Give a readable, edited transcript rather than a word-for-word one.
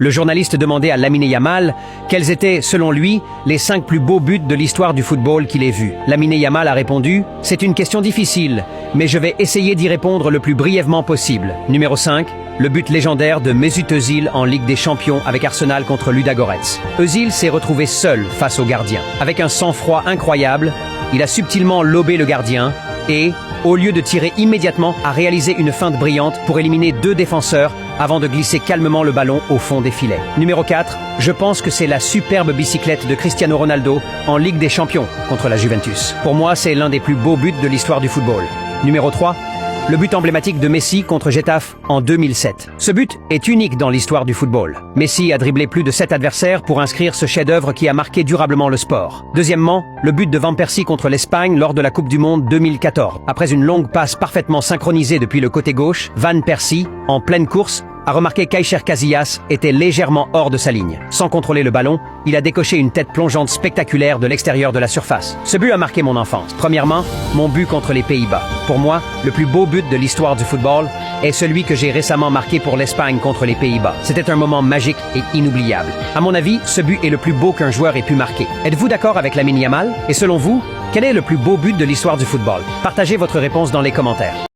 Le journaliste demandait à Lamine Yamal quels étaient, selon lui, les 5 plus beaux buts de l'histoire du football qu'il ait vus. Lamine Yamal a répondu « C'est une question difficile, mais je vais essayer d'y répondre le plus brièvement possible. » Numéro 5, le but légendaire de Mesut Özil en Ligue des Champions avec Arsenal contre Ludogorets. Özil s'est retrouvé seul face au gardien. Avec un sang-froid incroyable, il a subtilement lobé le gardien et, au lieu de tirer immédiatement, a réalisé une feinte brillante pour éliminer 2 défenseurs avant de glisser calmement le ballon au fond des filets. Numéro 4, je pense que c'est la superbe bicyclette de Cristiano Ronaldo en Ligue des Champions contre la Juventus. Pour moi, c'est l'un des plus beaux buts de l'histoire du football. Numéro 3, le but emblématique de Messi contre Getafe en 2007. Ce but est unique dans l'histoire du football. Messi a dribblé plus de 7 adversaires pour inscrire ce chef-d'œuvre qui a marqué durablement le sport. Deuxièmement, le but de Van Persie contre l'Espagne lors de la Coupe du Monde 2014. Après une longue passe parfaitement synchronisée depuis le côté gauche, Van Persie, en pleine course, a remarqué qu'Aicher Casillas était légèrement hors de sa ligne. Sans contrôler le ballon, il a décoché une tête plongeante spectaculaire de l'extérieur de la surface. Ce but a marqué mon enfance. Premièrement, mon but contre les Pays-Bas. Pour moi, le plus beau but de l'histoire du football est celui que j'ai récemment marqué pour l'Espagne contre les Pays-Bas. C'était un moment magique et inoubliable. À mon avis, ce but est le plus beau qu'un joueur ait pu marquer. Êtes-vous d'accord avec Lamine Yamal? Et selon vous, quel est le plus beau but de l'histoire du football? Partagez votre réponse dans les commentaires.